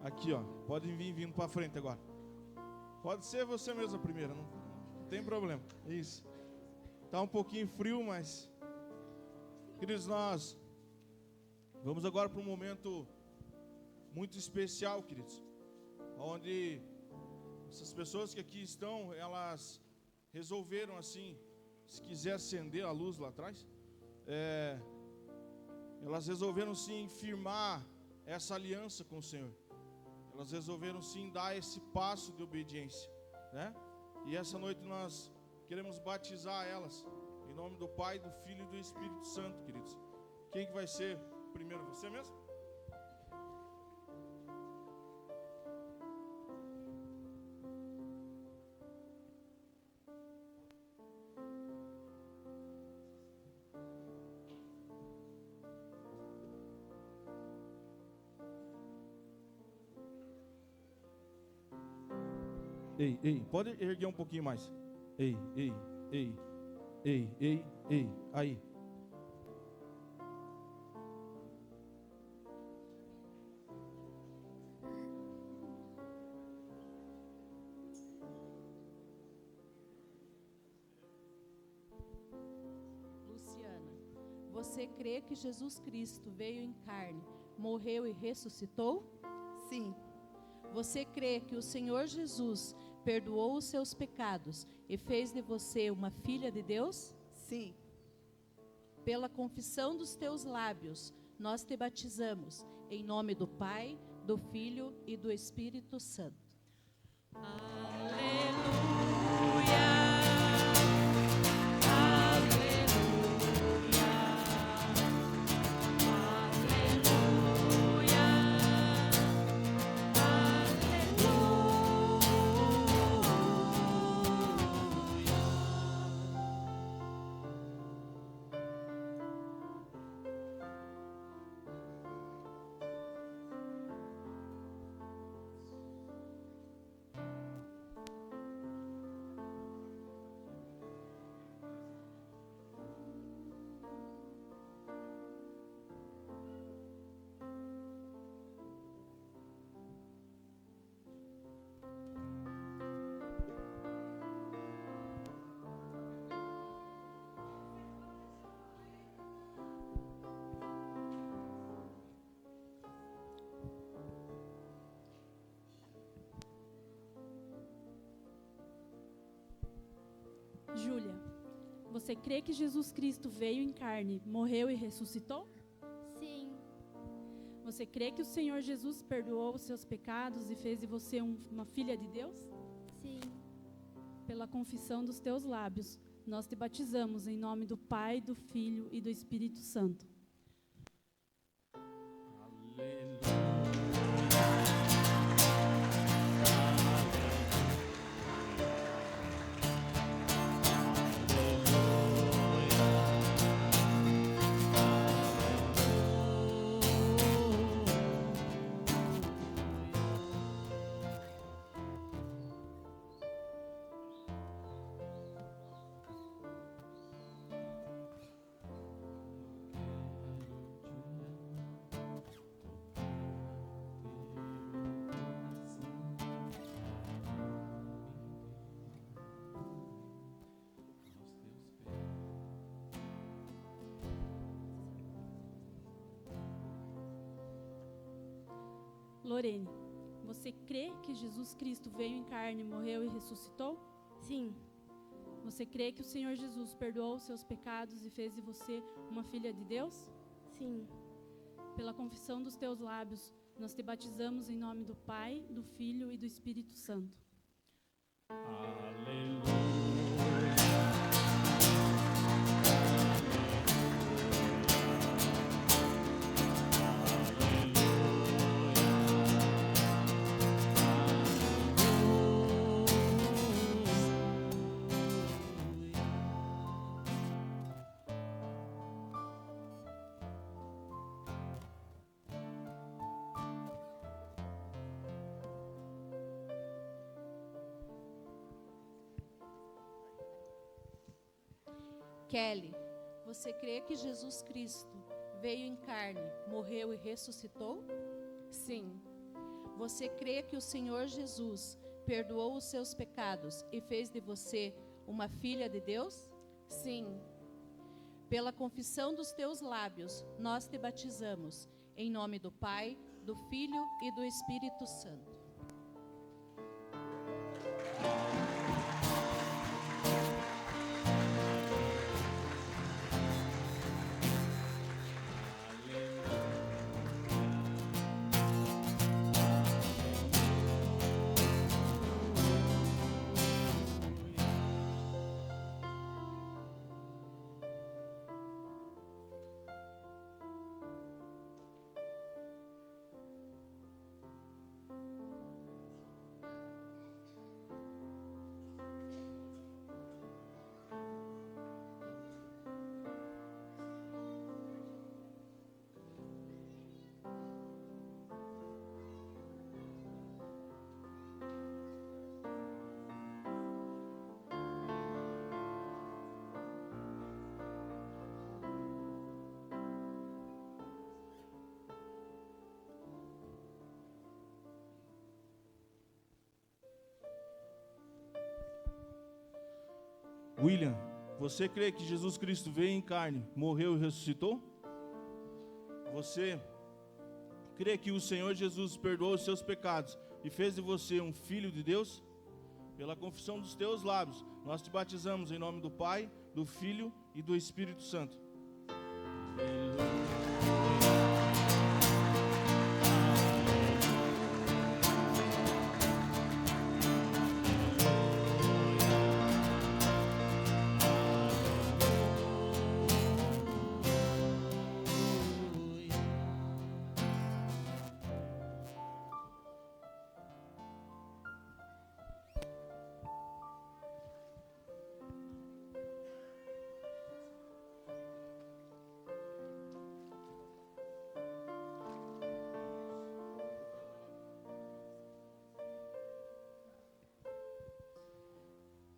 Aqui, ó. Podem vir vindo para frente agora. Pode ser você mesmo a primeira, não tem problema. Isso. Tá um pouquinho frio, mas... Queridos, nós vamos agora para um momento muito especial, queridos. Onde essas pessoas que aqui estão, elas resolveram assim, se quiser acender a luz lá atrás, elas resolveram sim firmar essa aliança com o Senhor. Elas resolveram sim dar esse passo de obediência, né? E essa noite nós queremos batizar elas em nome do Pai, do Filho e do Espírito Santo, queridos. Quem que vai ser primeiro? Você mesmo? Ei, pode erguer um pouquinho mais. Ei, aí. Luciana, você crê que Jesus Cristo veio em carne, morreu e ressuscitou? Sim. Você crê que o Senhor Jesus perdoou os seus pecados e fez de você uma filha de Deus? Sim. Pela confissão dos teus lábios, nós te batizamos, em nome do Pai, do Filho e do Espírito Santo. Júlia, você crê que Jesus Cristo veio em carne, morreu e ressuscitou? Sim. Você crê que o Senhor Jesus perdoou os seus pecados e fez de você uma filha de Deus? Sim. Pela confissão dos teus lábios, nós te batizamos em nome do Pai, do Filho e do Espírito Santo. Lorene, você crê que Jesus Cristo veio em carne, morreu e ressuscitou? Sim. Você crê que o Senhor Jesus perdoou os seus pecados e fez de você uma filha de Deus? Sim. Pela confissão dos teus lábios, nós te batizamos em nome do Pai, do Filho e do Espírito Santo. Aleluia. Kelly, você crê que Jesus Cristo veio em carne, morreu e ressuscitou? Sim. Você crê que o Senhor Jesus perdoou os seus pecados e fez de você uma filha de Deus? Sim. Pela confissão dos teus lábios, nós te batizamos, em nome do Pai, do Filho e do Espírito Santo. William, você crê que Jesus Cristo veio em carne, morreu e ressuscitou? Você crê que o Senhor Jesus perdoou os seus pecados e fez de você um filho de Deus? Pela confissão dos teus lábios, nós te batizamos em nome do Pai, do Filho e do Espírito Santo.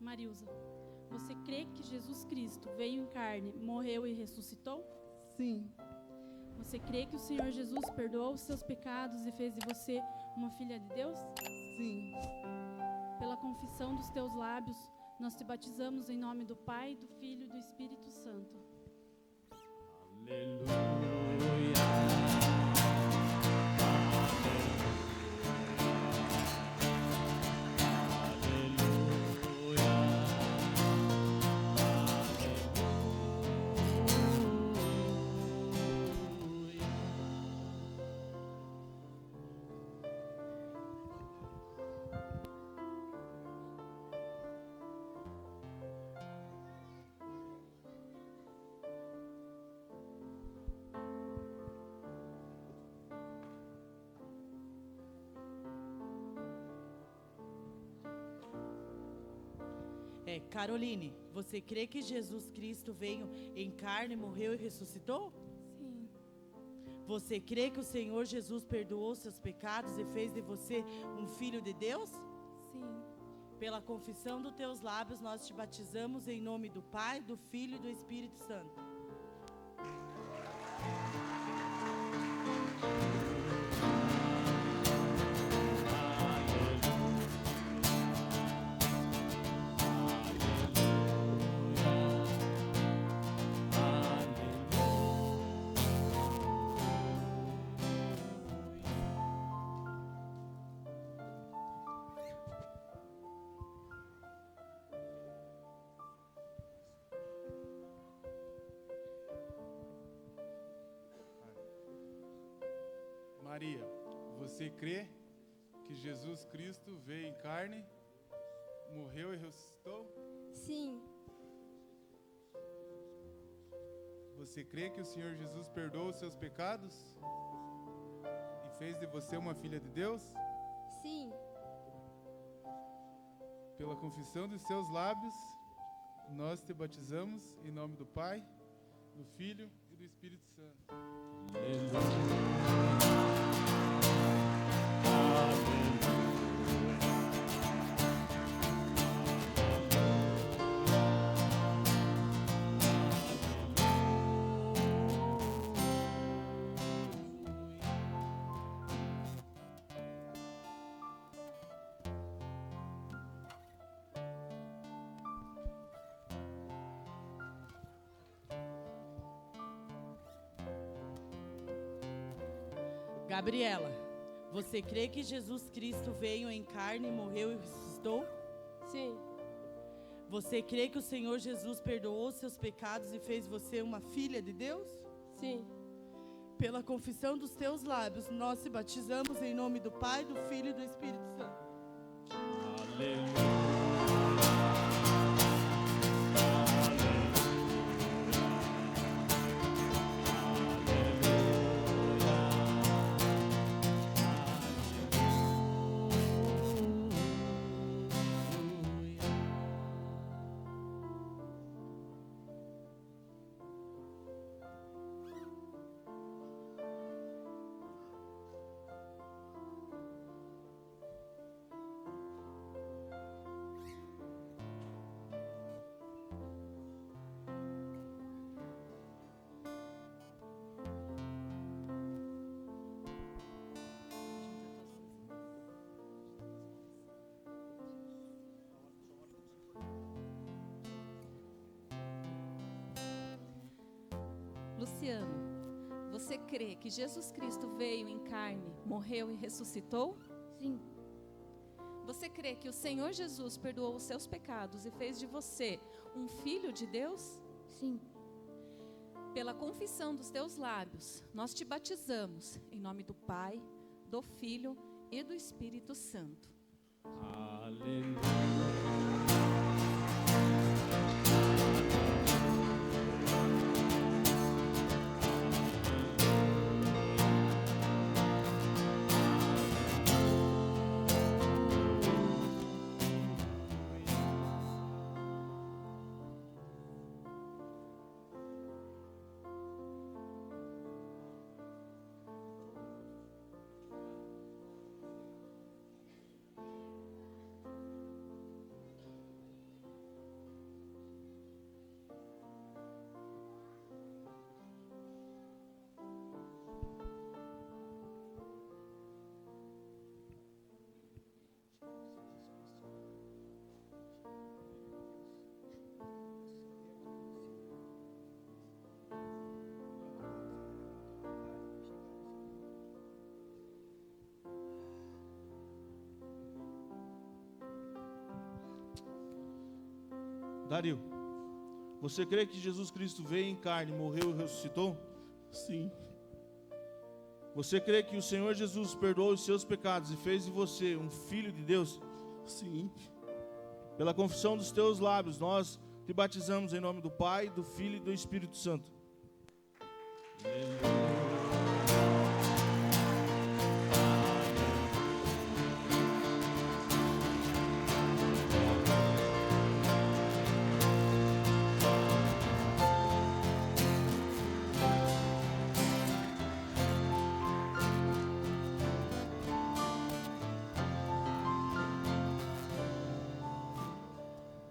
Marilza, você crê que Jesus Cristo veio em carne, morreu e ressuscitou? Sim. Você crê que o Senhor Jesus perdoou os seus pecados e fez de você uma filha de Deus? Sim. Pela confissão dos teus lábios, nós te batizamos em nome do Pai, do Filho e do Espírito Santo. Caroline, você crê que Jesus Cristo veio em carne, morreu e ressuscitou? Sim. Você crê que o Senhor Jesus perdoou seus pecados e fez de você um filho de Deus? Sim. Pela confissão dos teus lábios, nós te batizamos em nome do Pai, do Filho e do Espírito Santo. Maria, você crê que Jesus Cristo veio em carne, morreu e ressuscitou? Sim. Você crê que o Senhor Jesus perdoou os seus pecados e fez de você uma filha de Deus? Sim. Pela confissão dos seus lábios, nós te batizamos em nome do Pai, do Filho e do Espírito Santo. Gabriela, você crê que Jesus Cristo veio em carne, morreu e ressuscitou? Sim. Você crê que o Senhor Jesus perdoou seus pecados e fez você uma filha de Deus? Sim. Pela confissão dos teus lábios, nós te batizamos em nome do Pai, do Filho e do Espírito Santo. Luciano, você crê que Jesus Cristo veio em carne, morreu e ressuscitou? Sim. Você crê que o Senhor Jesus perdoou os seus pecados e fez de você um filho de Deus? Sim. Pela confissão dos teus lábios, nós te batizamos em nome do Pai, do Filho e do Espírito Santo. Dario, você crê que Jesus Cristo veio em carne, morreu e ressuscitou? Sim. Você crê que o Senhor Jesus perdoou os seus pecados e fez de você um filho de Deus? Sim. Pela confissão dos teus lábios, nós te batizamos em nome do Pai, do Filho e do Espírito Santo.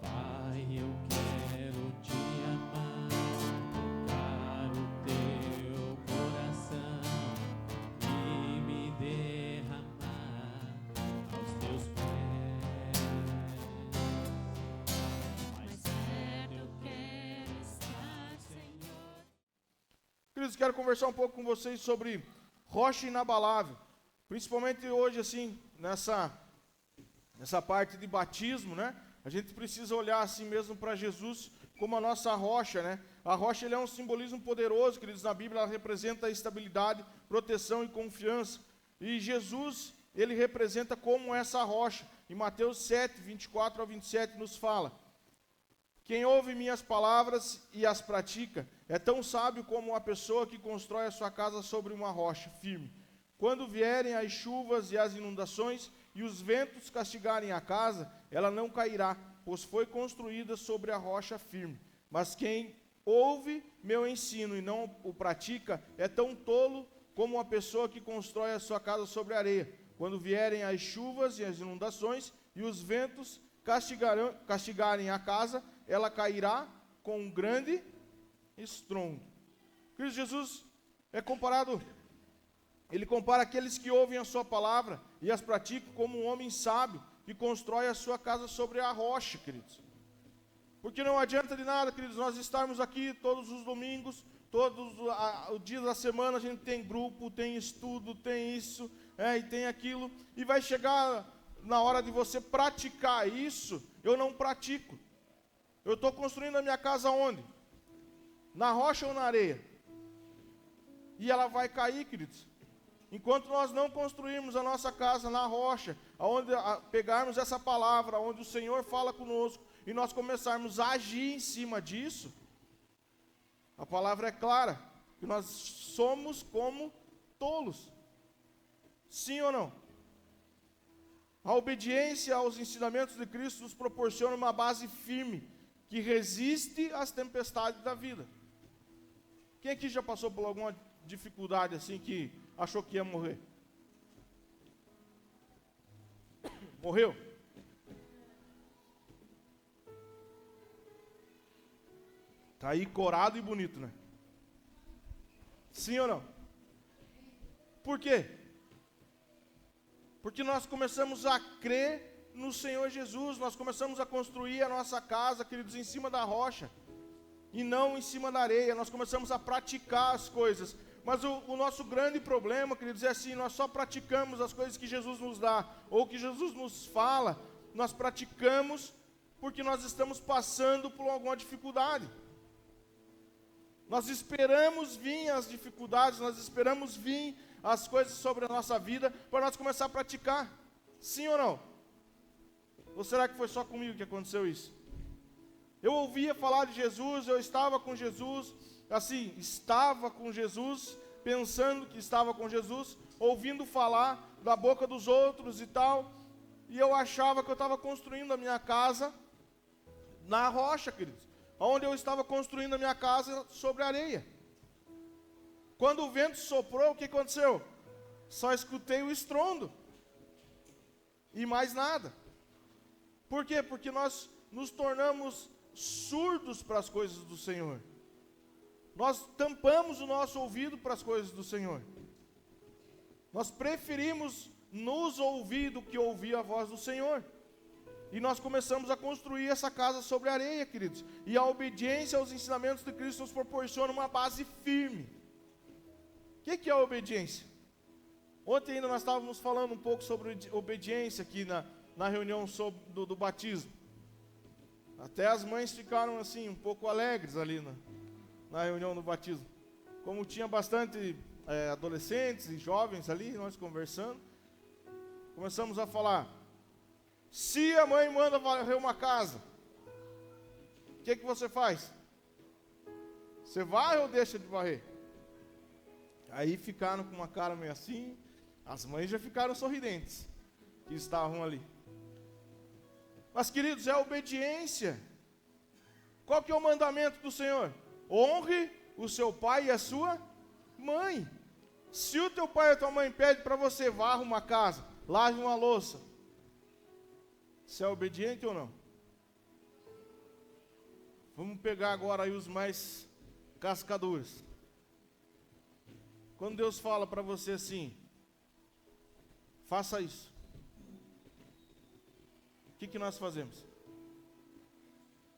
Pai, eu quero te amar, tocar o teu coração e me derramar aos teus pés. Mais perto eu quero estar, Senhor. Queridos, quero conversar um pouco com vocês sobre rocha inabalável. Principalmente hoje, assim, nessa parte de batismo, né? A gente precisa olhar assim mesmo para Jesus como a nossa rocha, né? A rocha ele é um simbolismo poderoso, queridos, na Bíblia ela representa estabilidade, proteção e confiança. E Jesus, ele representa como essa rocha. Em Mateus 7, 24 a 27 nos fala: quem ouve minhas palavras e as pratica é tão sábio como uma pessoa que constrói a sua casa sobre uma rocha firme. Quando vierem as chuvas e as inundações e os ventos castigarem a casa, ela não cairá, pois foi construída sobre a rocha firme. Mas quem ouve meu ensino e não o pratica é tão tolo como uma pessoa que constrói a sua casa sobre areia. Quando vierem as chuvas e as inundações e os ventos castigarem a casa, ela cairá com um grande estrondo. Cristo Jesus é comparado, ele compara aqueles que ouvem a sua palavra e as praticam como um homem sábio que constrói a sua casa sobre a rocha, queridos. Porque não adianta de nada, queridos, nós estarmos aqui todos os domingos, Todos os dias da semana a gente tem grupo, tem estudo, tem isso, e tem aquilo. E vai chegar na hora de você praticar isso, eu não pratico. Eu estou construindo a minha casa onde? Na rocha ou na areia? E ela vai cair, queridos. Enquanto nós não construirmos a nossa casa na rocha, onde pegarmos essa palavra, onde o Senhor fala conosco, e nós começarmos a agir em cima disso, a palavra é clara, que nós somos como tolos. Sim ou não? A obediência aos ensinamentos de Cristo nos proporciona uma base firme, que resiste às tempestades da vida. Quem aqui já passou por alguma dificuldade assim que achou que ia morrer? Morreu? Tá aí corado e bonito, né? Sim ou não? Por quê? Porque nós começamos a crer no Senhor Jesus, nós começamos a construir a nossa casa, queridos, em cima da rocha, e não em cima da areia. Nós começamos a praticar as coisas. Mas o nosso grande problema, queridos, é assim: nós só praticamos as coisas que Jesus nos dá, ou que Jesus nos fala, nós praticamos porque nós estamos passando por alguma dificuldade. Nós esperamos vir as dificuldades, nós esperamos vir as coisas sobre a nossa vida, para nós começar a praticar. Sim ou não? Ou será que foi só comigo que aconteceu isso? Eu ouvia falar de Jesus, eu estava com Jesus, assim, estava com Jesus, pensando que estava com Jesus, ouvindo falar da boca dos outros e tal, e eu achava que eu estava construindo a minha casa na rocha, queridos, onde eu estava construindo a minha casa sobre areia. Quando o vento soprou, o que aconteceu? Só escutei o estrondo, e mais nada. Por quê? Porque nós nos tornamos surdos para as coisas do Senhor. Nós tampamos o nosso ouvido para as coisas do Senhor. Nós preferimos nos ouvir do que ouvir a voz do Senhor. E nós começamos a construir essa casa sobre areia, queridos. E a obediência aos ensinamentos de Cristo nos proporciona uma base firme. O que é a obediência? Ontem ainda nós estávamos falando um pouco sobre obediência aqui na reunião do batismo. Até as mães ficaram assim, um pouco alegres ali na reunião do batismo. Como tinha bastante adolescentes e jovens ali, nós conversando, começamos a falar: se a mãe manda varrer uma casa, o que você faz? Você varre ou deixa de varrer? Aí ficaram com uma cara meio assim, as mães já ficaram sorridentes, que estavam ali. Mas, queridos, é a obediência. Qual que é o mandamento do Senhor? Honre o seu pai e a sua mãe. Se o teu pai ou a tua mãe pede para você varra uma casa, lave uma louça, você é obediente ou não? Vamos pegar agora aí os mais cascadores. Quando Deus fala para você assim, faça isso, o que nós fazemos?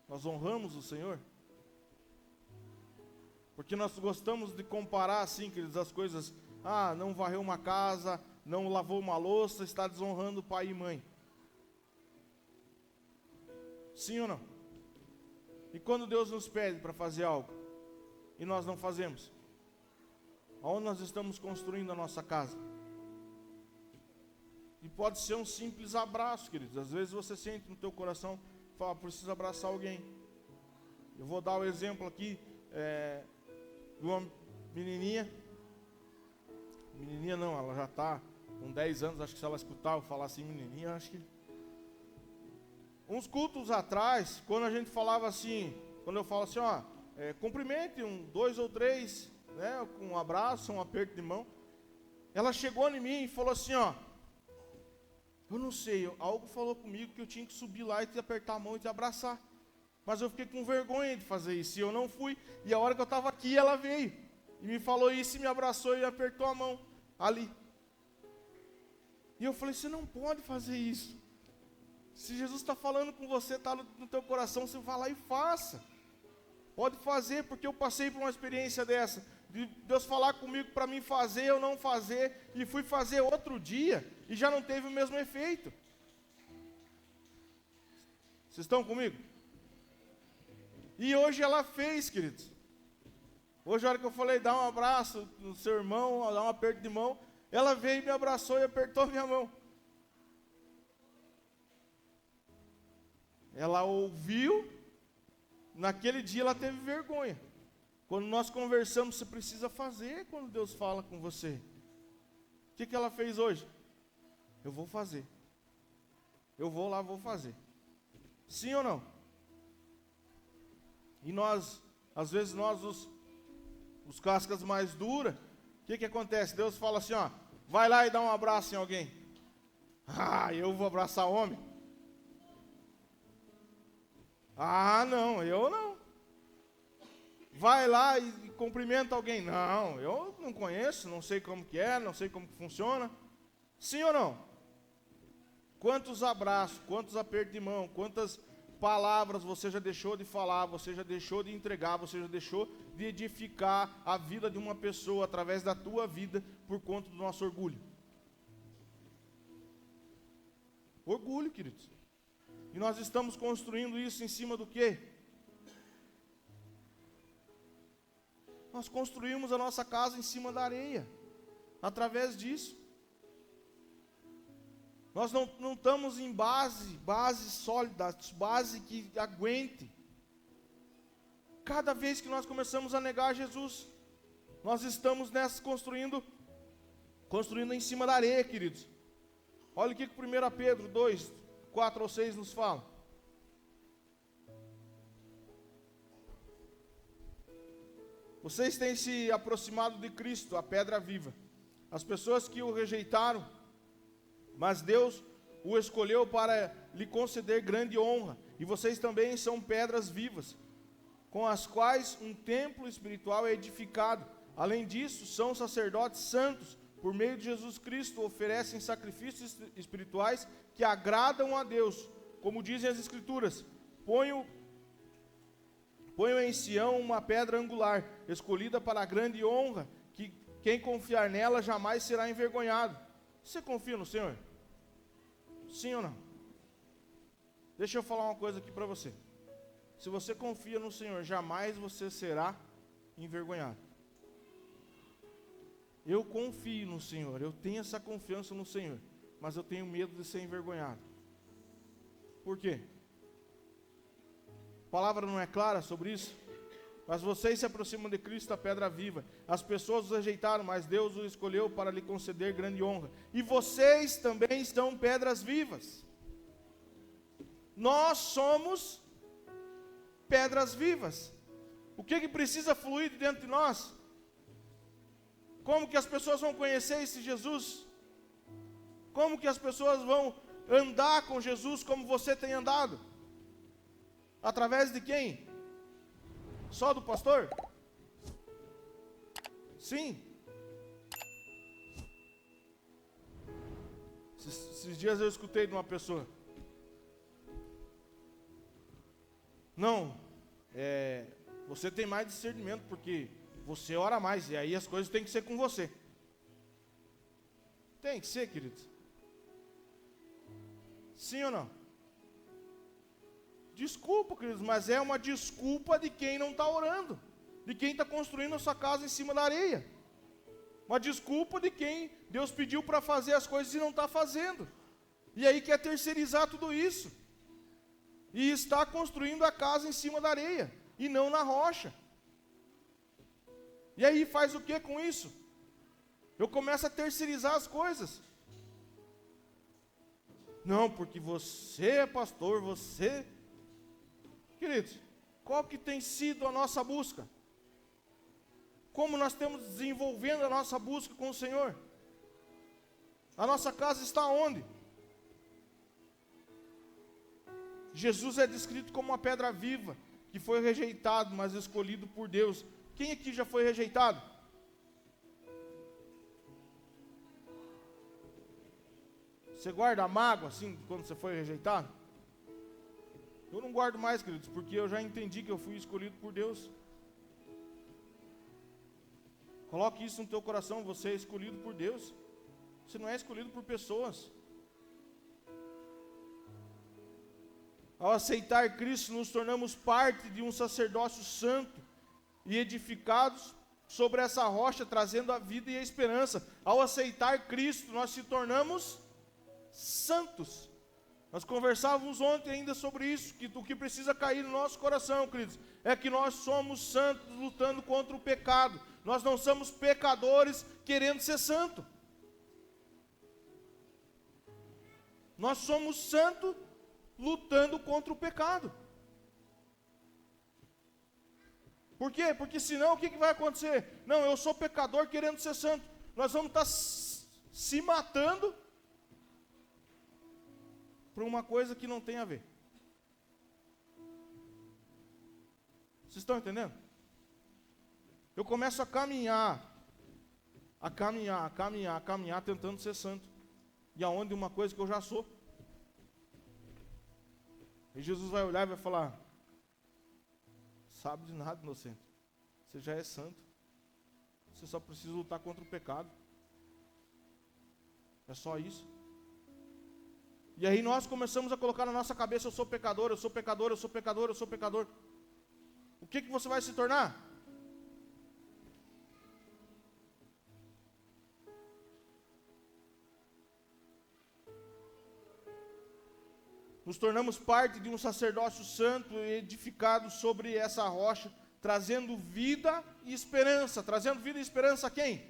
Nós honramos o Senhor? Porque nós gostamos de comparar assim, queridos, as coisas. Não varreu uma casa, não lavou uma louça, está desonrando pai e mãe. Sim ou não? E quando Deus nos pede para fazer algo, e nós não fazemos, aonde nós estamos construindo a nossa casa? E pode ser um simples abraço, queridos. Às vezes você sente no teu coração, fala, preciso abraçar alguém. Eu vou dar o exemplo aqui de uma menininha não, ela já está com 10 anos, acho que se ela escutar eu falar assim, menininha, acho que... Uns cultos atrás, quando a gente falava assim, quando eu falo assim, cumprimente 2 ou 3, né, com um abraço, um aperto de mão, ela chegou em mim e falou assim, eu não sei, algo falou comigo que eu tinha que subir lá e te apertar a mão e te abraçar. Mas eu fiquei com vergonha de fazer isso, e eu não fui. E a hora que eu estava aqui, ela veio, e me falou isso, e me abraçou, e me apertou a mão, ali. E eu falei, você não pode fazer isso. Se Jesus está falando com você, está no teu coração, você vai lá e faça. Pode fazer, porque eu passei por uma experiência dessa. De Deus falar comigo para mim fazer, eu não fazer, e fui fazer outro dia, e já não teve o mesmo efeito. Vocês estão comigo? E hoje ela fez, queridos. Hoje, a hora que eu falei, dá um abraço no seu irmão, dá um aperto de mão, ela veio e me abraçou e apertou minha mão. Ela ouviu, naquele dia ela teve vergonha. Quando nós conversamos, você precisa fazer quando Deus fala com você. O que ela fez hoje? Eu vou fazer. Eu vou lá, vou fazer. Sim ou não? E nós, às vezes nós, os cascas mais duras, o que acontece? Deus fala assim, ó, vai lá e dá um abraço em alguém. Ah, eu vou abraçar homem? Ah, não, eu não. Vai lá e cumprimenta alguém. Não, eu não conheço, não sei como que é, não sei como que funciona. Sim ou não? Quantos abraços, quantos apertos de mão, quantas palavras você já deixou de falar, você já deixou de entregar, você já deixou de edificar a vida de uma pessoa através da tua vida por conta do nosso orgulho. Orgulho, queridos. E nós estamos construindo isso em cima do quê? Nós construímos a nossa casa em cima da areia, através disso. Nós não estamos em base sólida, base que aguente. Cada vez que nós começamos a negar Jesus, nós estamos construindo em cima da areia, queridos. Olha o que 1 Pedro 2, 4 ou 6 nos fala. Vocês têm se aproximado de Cristo, a pedra viva. As pessoas que o rejeitaram, mas Deus o escolheu para lhe conceder grande honra. E vocês também são pedras vivas, com as quais um templo espiritual é edificado. Além disso, são sacerdotes santos, por meio de Jesus Cristo, oferecem sacrifícios espirituais que agradam a Deus. Como dizem as Escrituras, ponho em Sião uma pedra angular, escolhida para a grande honra, que quem confiar nela jamais será envergonhado. Você confia no Senhor? Sim ou não? Deixa eu falar uma coisa aqui para você. Se você confia no Senhor, jamais você será envergonhado. Eu confio no Senhor, eu tenho essa confiança no Senhor, mas eu tenho medo de ser envergonhado. Por quê? A palavra não é clara sobre isso? Mas vocês se aproximam de Cristo, a pedra viva. As pessoas os rejeitaram, mas Deus os escolheu para lhe conceder grande honra. E vocês também são pedras vivas. Nós somos pedras vivas. O que precisa fluir de dentro de nós? Como que as pessoas vão conhecer esse Jesus? Como que as pessoas vão andar com Jesus como você tem andado? Através de quem? Só do pastor? Sim. Esses dias eu escutei de uma pessoa. Não, você tem mais discernimento porque você ora mais e aí as coisas têm que ser com você. Tem que ser, queridos. Sim ou não? Desculpa, queridos, mas é uma desculpa de quem não está orando, de quem está construindo a sua casa em cima da areia. Uma desculpa de quem Deus pediu para fazer as coisas e não está fazendo. E aí quer terceirizar tudo isso. E está construindo a casa em cima da areia, e não na rocha. E aí faz o que com isso? Eu começo a terceirizar as coisas. Não, porque você é pastor, você... Queridos, qual que tem sido a nossa busca? Como nós estamos desenvolvendo a nossa busca com o Senhor? A nossa casa está onde? Jesus é descrito como uma pedra viva, que foi rejeitado, mas escolhido por Deus. Quem aqui já foi rejeitado? Você guarda a mágoa assim, quando você foi rejeitado? Eu não guardo mais, queridos, porque eu já entendi que eu fui escolhido por Deus. Coloque isso no teu coração, você é escolhido por Deus. Você não é escolhido por pessoas. Ao aceitar Cristo, nos tornamos parte de um sacerdócio santo e edificados sobre essa rocha, trazendo a vida e a esperança. Ao aceitar Cristo, nós se tornamos santos. Nós conversávamos ontem ainda sobre isso, que o que precisa cair no nosso coração, queridos, é que nós somos santos lutando contra o pecado. Nós não somos pecadores querendo ser santo. Nós somos santos lutando contra o pecado. Por quê? Porque senão o que vai acontecer? Não, eu sou pecador querendo ser santo. Nós vamos estar se matando por uma coisa que não tem a ver. Vocês estão entendendo? Eu começo a caminhar, tentando ser santo. E aonde uma coisa que eu já sou. E Jesus vai olhar e vai falar: sabe de nada, inocente. Você já é santo. Você só precisa lutar contra o pecado. É só isso. E aí nós começamos a colocar na nossa cabeça: eu sou pecador, eu sou pecador, eu sou pecador, eu sou pecador. O que você vai se tornar? Nos tornamos parte de um sacerdócio santo edificado sobre essa rocha, trazendo vida e esperança. Trazendo vida e esperança a quem?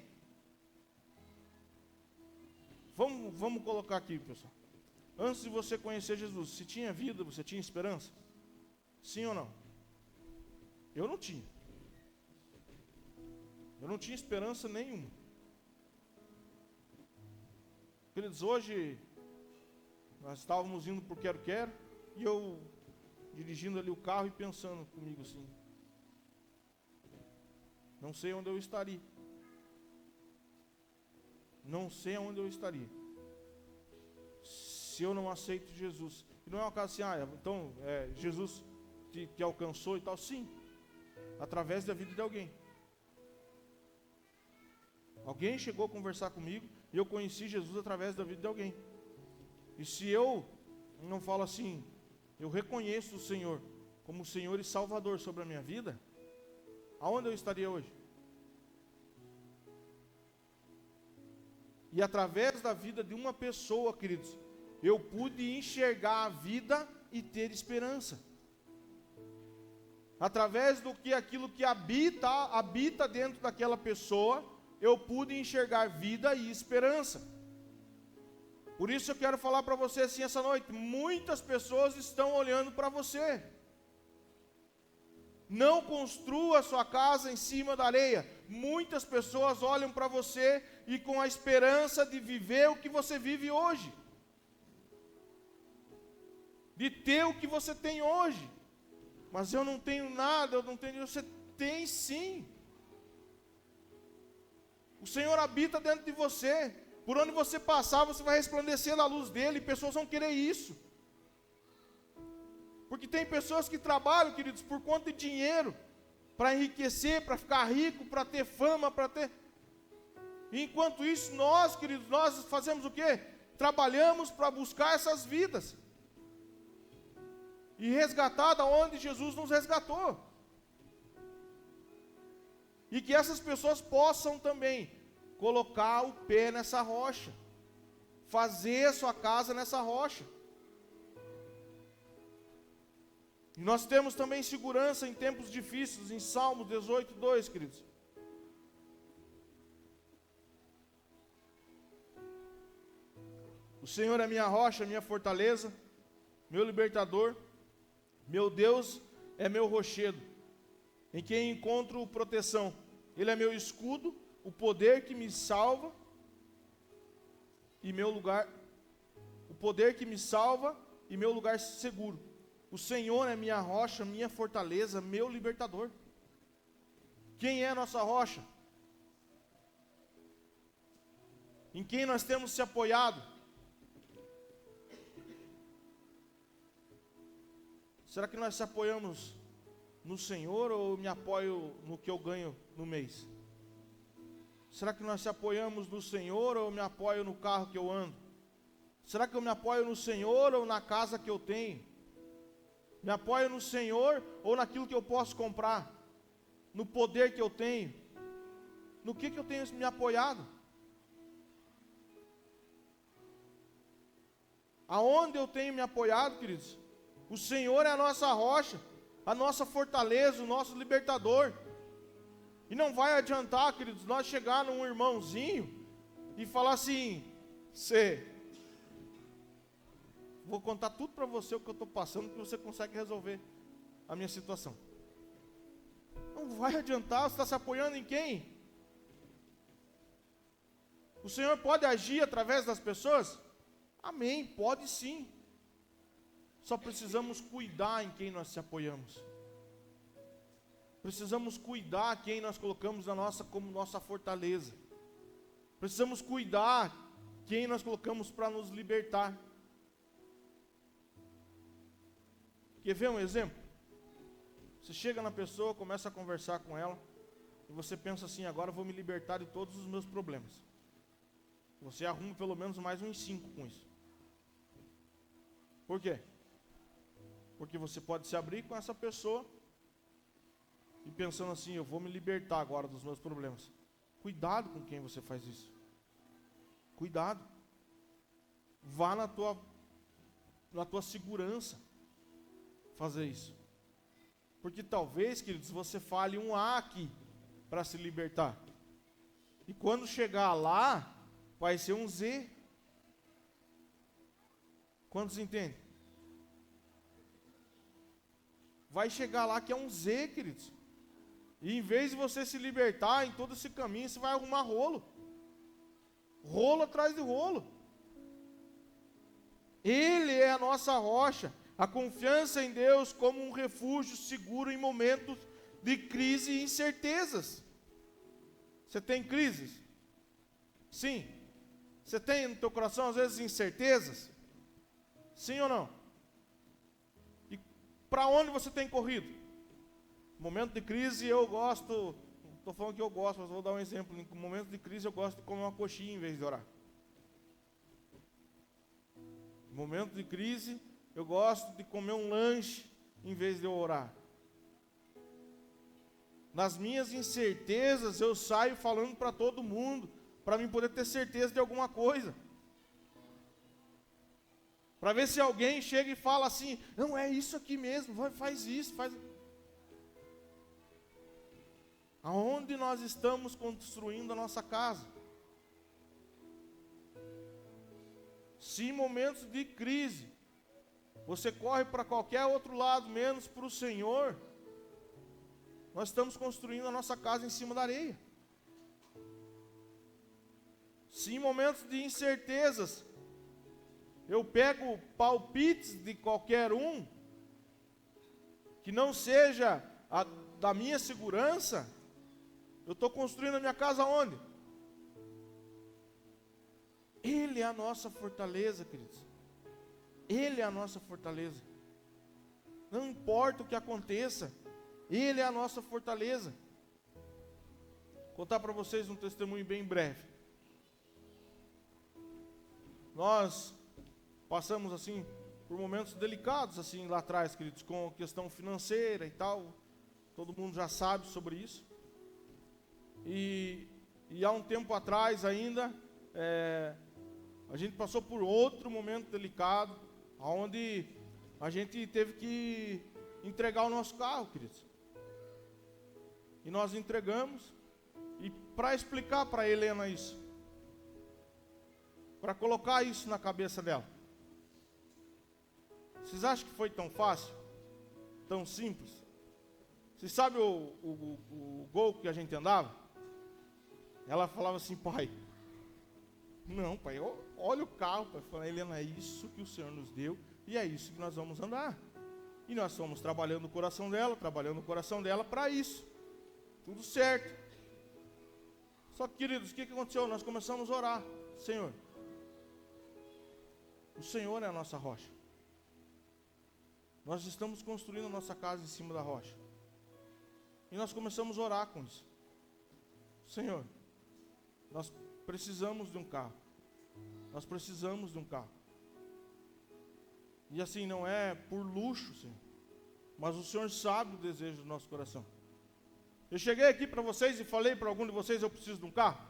Vamos colocar aqui, pessoal. Antes de você conhecer Jesus, você tinha vida, você tinha esperança? Sim ou não? Eu não tinha. Eu não tinha esperança nenhuma. Queridos, hoje nós estávamos indo por Quero-Quero e eu dirigindo ali o carro e pensando comigo assim: não sei onde eu estaria. Não sei onde eu estaria se eu não aceito Jesus. E não é uma coisa assim: então Jesus te alcançou e tal. Sim, através da vida de alguém. Alguém chegou a conversar comigo e eu conheci Jesus através da vida de alguém. E se eu não falo assim, eu reconheço o Senhor como Senhor e Salvador sobre a minha vida, aonde eu estaria hoje? E através da vida de uma pessoa, queridos, eu pude enxergar a vida e ter esperança. Através do que aquilo que habita dentro daquela pessoa, eu pude enxergar vida e esperança. Por isso eu quero falar para você assim essa noite: muitas pessoas estão olhando para você. Não construa a sua casa em cima da areia. Muitas pessoas olham para você e com a esperança de viver o que você vive hoje. De ter o que você tem hoje. Mas eu não tenho nada, eu não tenho. Você tem sim. O Senhor habita dentro de você. Por onde você passar, você vai resplandecer na luz dele. E pessoas vão querer isso. Porque tem pessoas que trabalham, queridos, por conta de dinheiro, para enriquecer, para ficar rico, para ter fama, para ter... E enquanto isso, nós, queridos, nós fazemos o quê? Trabalhamos para buscar essas vidas. E resgatar da onde Jesus nos resgatou. E que essas pessoas possam também colocar o pé nessa rocha, fazer a sua casa nessa rocha. E nós temos também segurança em tempos difíceis, em Salmos 18, 2, queridos. O Senhor é minha rocha, minha fortaleza, meu libertador, meu Deus é meu rochedo, em quem encontro proteção. Ele é meu escudo, o poder que me salva e meu lugar, o poder que me salva e meu lugar seguro. O Senhor é minha rocha, minha fortaleza, meu libertador. Quem é a nossa rocha? Em quem nós temos se apoiado? Será que nós se apoiamos no Senhor ou me apoio no que eu ganho no mês? Será que nós se apoiamos no Senhor ou eu me apoio no carro que eu ando? Será que eu me apoio no Senhor ou na casa que eu tenho? Me apoio no Senhor ou naquilo que eu posso comprar? No poder que eu tenho? No que eu tenho me apoiado? Aonde eu tenho me apoiado, queridos? O Senhor é a nossa rocha, a nossa fortaleza, o nosso libertador. E não vai adiantar, queridos, nós chegar num irmãozinho e falar assim: vou contar tudo para você o que eu estou passando, que você consegue resolver a minha situação. Não vai adiantar, você está se apoiando em quem? O Senhor pode agir através das pessoas? Amém, pode sim. Só precisamos cuidar em quem nós se apoiamos. Precisamos cuidar quem nós colocamos como nossa fortaleza. Precisamos cuidar quem nós colocamos para nos libertar. Quer ver um exemplo? Você chega na pessoa, começa a conversar com ela, e você pensa assim: agora eu vou me libertar de todos os meus problemas. Você arruma pelo menos mais uns 5 com isso. Por quê? Porque você pode se abrir com essa pessoa e pensando assim: eu vou me libertar agora dos meus problemas. Cuidado com quem você faz isso. Cuidado. Vá na tua segurança fazer isso. Porque talvez, queridos, você fale um A aqui para se libertar. E quando chegar lá, vai ser um Z. Quantos entendem? Vai chegar lá que é um Z, queridos. E em vez de você se libertar em todo esse caminho, você vai arrumar rolo. Rolo atrás de rolo. Ele é a nossa rocha. A confiança em Deus como um refúgio seguro em momentos de crise e incertezas. Você tem crises? Sim. Você tem no teu coração às vezes incertezas? Sim ou não? E para onde você tem corrido? Momento de crise eu gosto, não estou falando que eu gosto, mas vou dar um exemplo. Em momento de crise eu gosto de comer uma coxinha em vez de orar. Em momento de crise eu gosto de comer um lanche em vez de eu orar. Nas minhas incertezas eu saio falando para todo mundo, para mim poder ter certeza de alguma coisa. Para ver se alguém chega e fala assim: não, é isso aqui mesmo, faz isso, faz. Aonde nós estamos construindo a nossa casa? Se em momentos de crise você corre para qualquer outro lado, menos para o Senhor, nós estamos construindo a nossa casa em cima da areia. Se em momentos de incertezas eu pego palpites de qualquer um, que não seja da minha segurança, eu estou construindo a minha casa onde? Ele é a nossa fortaleza, queridos. Ele é a nossa fortaleza. Não importa o que aconteça, Ele é a nossa fortaleza. Vou contar para vocês um testemunho bem breve. Nós passamos assim por momentos delicados assim lá atrás, queridos, com questão financeira e tal. Todo mundo já sabe sobre isso. E há um tempo atrás ainda, a gente passou por outro momento delicado, onde a gente teve que entregar o nosso carro, queridos. E nós entregamos, e para explicar para a Helena isso, para colocar isso na cabeça dela, vocês acham que foi tão fácil? Tão simples? Vocês sabem o Gol que a gente andava? Ela falava assim: pai, não pai, olha o carro, pai. Eu falei: Helena, é isso que o Senhor nos deu, e é isso que nós vamos andar. E nós fomos trabalhando no coração dela para isso. Tudo certo. Só que, queridos, o que aconteceu? Nós começamos a orar: Senhor, o Senhor é a nossa rocha. Nós estamos construindo a nossa casa em cima da rocha. E nós começamos a orar com isso. Senhor, nós precisamos de um carro. Nós precisamos de um carro. E assim, não é por luxo, Senhor, mas o Senhor sabe o desejo do nosso coração. Eu cheguei aqui para vocês e falei para algum de vocês, eu preciso de um carro.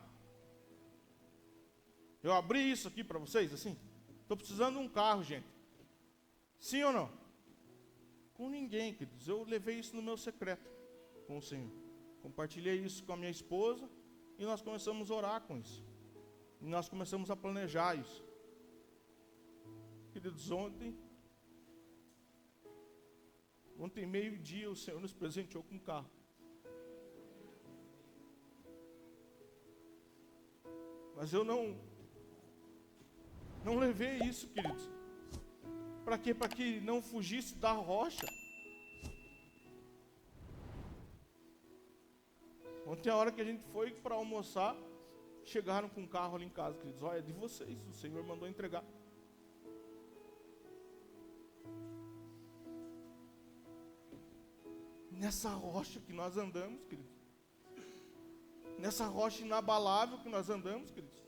Eu abri isso aqui para vocês, assim. Estou precisando de um carro, gente. Sim ou não? Com ninguém, queridos. Eu levei isso no meu secreto com o Senhor. Compartilhei isso com a minha esposa e nós começamos a orar com isso. E nós começamos a planejar isso. Queridos, ontem meio-dia, o Senhor nos presenteou com um carro. Mas eu não levei isso, queridos. Para quê? Para que não fugisse da rocha. Ontem, a hora que a gente foi para almoçar, chegaram com um carro ali em casa, queridos. Olha, é de vocês, o Senhor mandou entregar. Nessa rocha que nós andamos, queridos. Nessa rocha inabalável que nós andamos, queridos.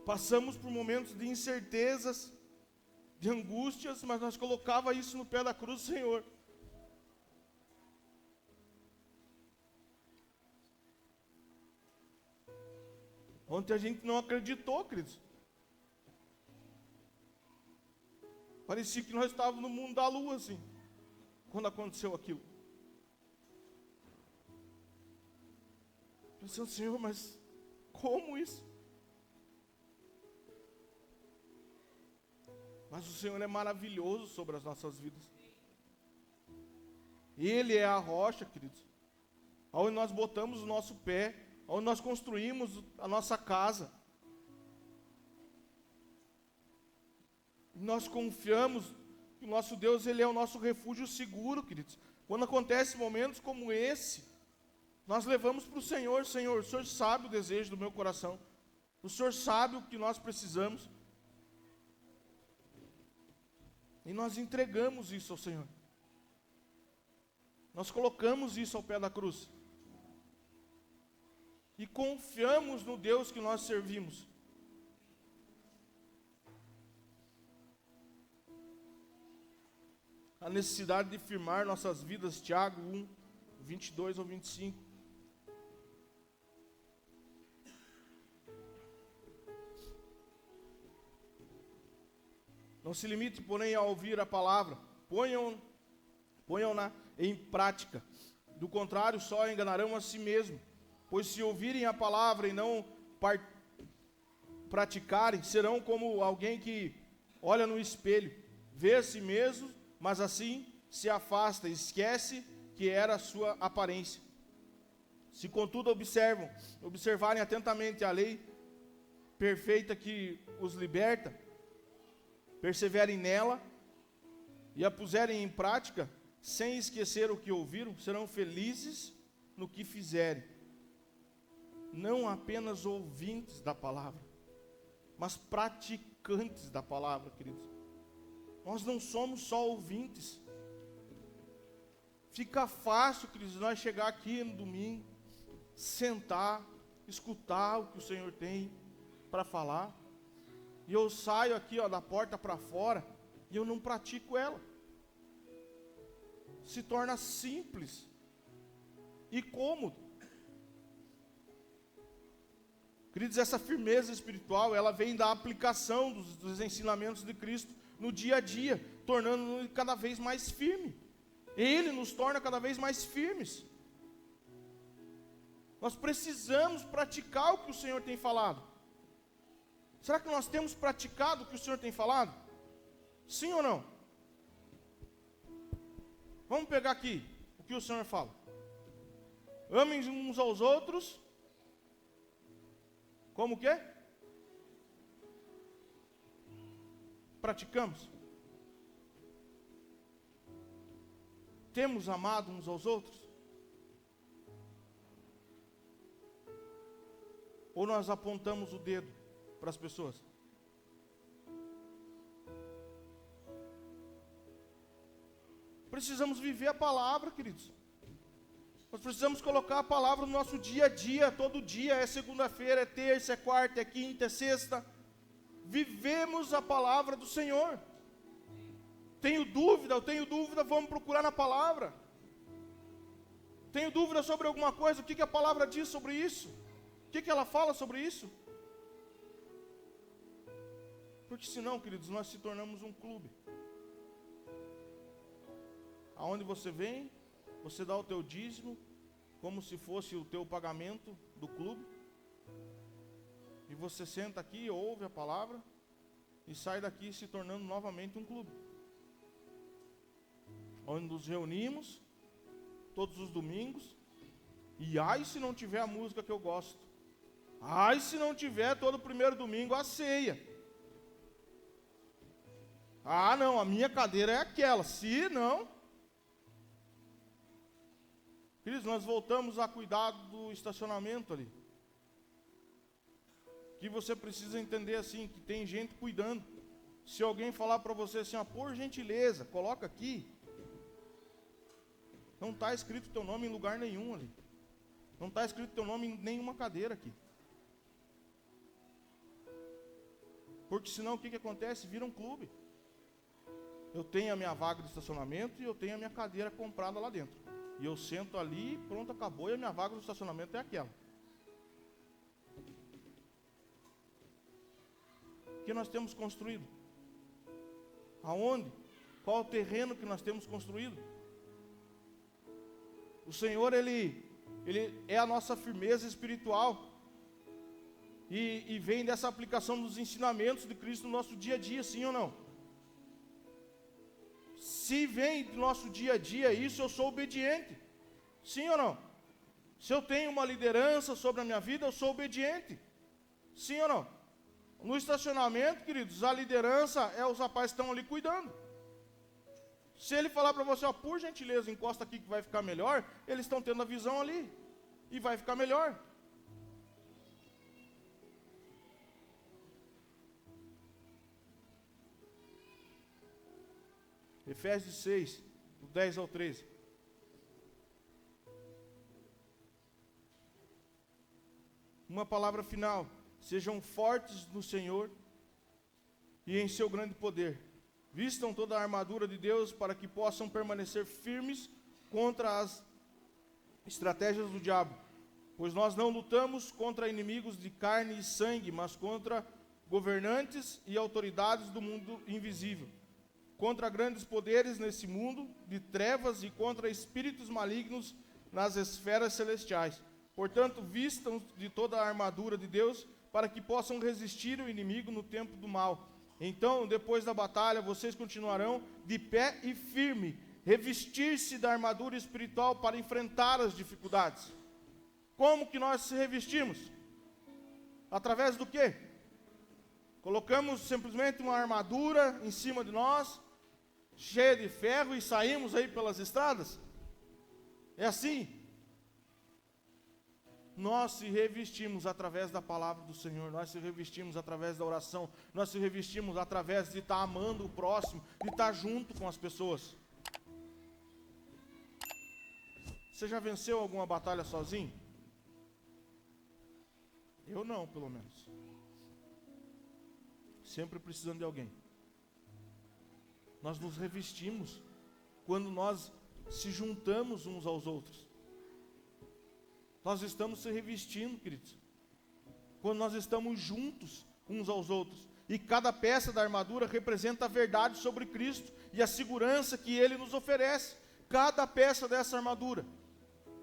Passamos por momentos de incertezas, de angústias, mas nós colocava isso no pé da cruz do Senhor. Ontem a gente não acreditou, queridos. Parecia que nós estávamos no mundo da lua, assim, quando aconteceu aquilo. Pensando, Senhor, mas como isso? Mas o Senhor é maravilhoso sobre as nossas vidas. Ele é a rocha, queridos, onde nós botamos o nosso pé, onde nós construímos a nossa casa. Nós confiamos que o nosso Deus, Ele é o nosso refúgio seguro, queridos. Quando acontecem momentos como esse, nós levamos para o Senhor. Senhor, o Senhor sabe o desejo do meu coração. O Senhor sabe o que nós precisamos. E nós entregamos isso ao Senhor. Nós colocamos isso ao pé da cruz. E confiamos no Deus que nós servimos. A necessidade de firmar nossas vidas, Tiago 1, 22 ao 25. Não se limite, porém, a ouvir a palavra. Ponham-na em prática. Do contrário, só enganarão a si mesmo. Pois se ouvirem a palavra e não praticarem, serão como alguém que olha no espelho, vê a si mesmo, mas assim se afasta, esquece que era a sua aparência. Se contudo observarem atentamente a lei perfeita que os liberta, perseverem nela e a puserem em prática, sem esquecer o que ouviram, serão felizes no que fizerem. Não apenas ouvintes da palavra, mas praticantes da palavra, queridos. Nós não somos só ouvintes. Fica fácil, queridos, nós chegar aqui no domingo, sentar, escutar o que o Senhor tem para falar. E eu saio aqui, da porta para fora, e eu não pratico ela. Se torna simples e cômodo. Queridos, essa firmeza espiritual, ela vem da aplicação dos ensinamentos de Cristo no dia a dia, tornando-nos cada vez mais firme. Ele nos torna cada vez mais firmes. Nós precisamos praticar o que o Senhor tem falado. Será que nós temos praticado o que o Senhor tem falado? Sim ou não? Vamos pegar aqui o que o Senhor fala. Amem uns aos outros. Como que é? Praticamos. Temos amado uns aos outros? Ou nós apontamos o dedo para as pessoas? precisamos viver a palavra, queridos. Nós precisamos colocar a palavra no nosso dia a dia, todo dia, é segunda-feira, é terça, é quarta, é quinta, é sexta. Vivemos a palavra do Senhor. Tenho dúvida, vamos procurar na palavra. Tenho dúvida sobre alguma coisa, o que a palavra diz sobre isso? O que ela fala sobre isso? Porque senão, queridos, nós se tornamos um clube. Aonde você vem, você dá o teu dízimo, como se fosse o teu pagamento do clube. E você senta aqui, ouve a palavra, e sai daqui se tornando novamente um clube. Onde nos reunimos, todos os domingos, e ai se não tiver a música que eu gosto. Ai se não tiver todo primeiro domingo a ceia. Ah não, a minha cadeira é aquela, se não... Queridos, nós voltamos a cuidar do estacionamento ali. Que você precisa entender assim, que tem gente cuidando. Se alguém falar para você assim, por gentileza, coloca aqui. Não está escrito teu nome em lugar nenhum ali. Não está escrito teu nome em nenhuma cadeira aqui. Porque senão o que acontece? Vira um clube. Eu tenho a minha vaga de estacionamento e eu tenho a minha cadeira comprada lá dentro. E eu sento ali, pronto, acabou, e a minha vaga do estacionamento é aquela. O que nós temos construído? Aonde? Qual o terreno que nós temos construído? O Senhor, Ele é a nossa firmeza espiritual. E vem dessa aplicação dos ensinamentos de Cristo no nosso dia a dia, sim ou não? Se vem do nosso dia a dia isso, eu sou obediente. Sim ou não? Se eu tenho uma liderança sobre a minha vida, eu sou obediente. Sim ou não? No estacionamento, queridos, a liderança é os rapazes que estão ali cuidando. Se ele falar para você, por gentileza, encosta aqui que vai ficar melhor, eles estão tendo a visão ali. E vai ficar melhor. Efésios 6, do 10 ao 13. Uma palavra final. Sejam fortes no Senhor e em seu grande poder. Vistam toda a armadura de Deus para que possam permanecer firmes contra as estratégias do diabo. Pois nós não lutamos contra inimigos de carne e sangue, mas contra governantes e autoridades do mundo invisível, contra grandes poderes nesse mundo de trevas e contra espíritos malignos nas esferas celestiais. Portanto, vistam de toda a armadura de Deus para que possam resistir ao inimigo no tempo do mal. Então, depois da batalha, vocês continuarão de pé e firme, revestir-se da armadura espiritual para enfrentar as dificuldades. Como que nós se revestimos? Através do quê? Colocamos simplesmente uma armadura em cima de nós, cheia de ferro, e saímos aí pelas estradas? É assim? Nós se revestimos através da palavra do Senhor, nós se revestimos através da oração, nós se revestimos através de estar amando o próximo, de estar junto com as pessoas. Você já venceu alguma batalha sozinho? Eu não, pelo menos. Sempre precisando de alguém. Nós nos revestimos quando nós se juntamos uns aos outros. Nós estamos se revestindo, queridos, quando nós estamos juntos uns aos outros. E cada peça da armadura representa a verdade sobre Cristo e a segurança que Ele nos oferece. Cada peça dessa armadura,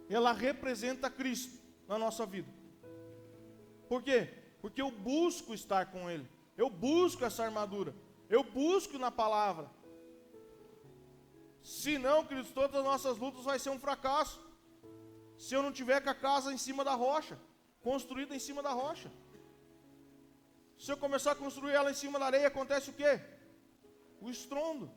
ela representa Cristo na nossa vida. Por quê? Porque eu busco estar com Ele. Eu busco essa armadura. Eu busco na palavra. Se não, queridos, todas as nossas lutas vai ser um fracasso. Se eu não tiver com a casa em cima da rocha, construída em cima da rocha. Se eu começar a construir ela em cima da areia, acontece o quê? O estrondo.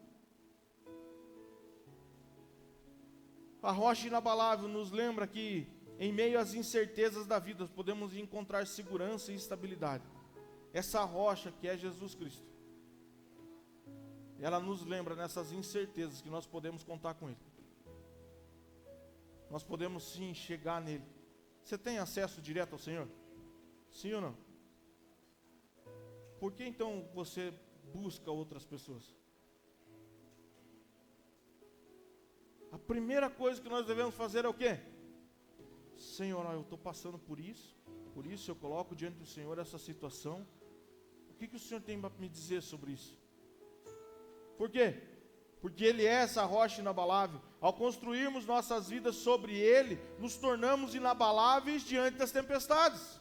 A rocha inabalável nos lembra que, em meio às incertezas da vida, podemos encontrar segurança e estabilidade. Essa rocha que é Jesus Cristo. ela nos lembra nessas incertezas que nós podemos contar com Ele. Nós podemos sim chegar nele. Você tem acesso direto ao Senhor? Sim ou não? Por que então você busca outras pessoas? A primeira coisa que nós devemos fazer é o quê? Senhor, eu estou passando por isso eu coloco diante do Senhor essa situação. O que o Senhor tem para me dizer sobre isso? Por quê? Porque Ele é essa rocha inabalável. Ao construirmos nossas vidas sobre Ele, nos tornamos inabaláveis diante das tempestades.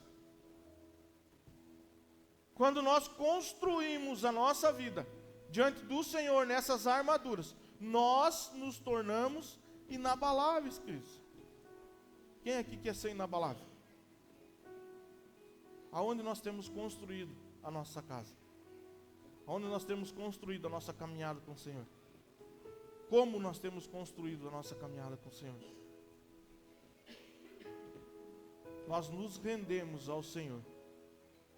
Quando nós construímos a nossa vida diante do Senhor nessas armaduras, nós nos tornamos inabaláveis, queridos. Quem aqui quer ser inabalável? Aonde nós temos construído a nossa casa? Aonde nós temos construído a nossa caminhada com o Senhor? Como nós temos construído a nossa caminhada com o Senhor? Nós nos rendemos ao Senhor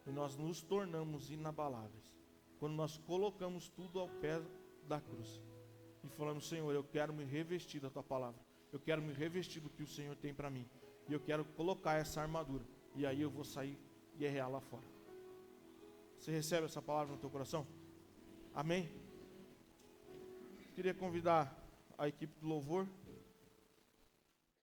e nós nos tornamos inabaláveis quando nós colocamos tudo ao pé da cruz e falamos: Senhor, eu quero me revestir da Tua palavra, eu quero me revestir do que o Senhor tem para mim, e eu quero colocar essa armadura, e aí eu vou sair e guerrear lá fora. Você recebe essa palavra no teu coração? Amém? Queria convidar a equipe do louvor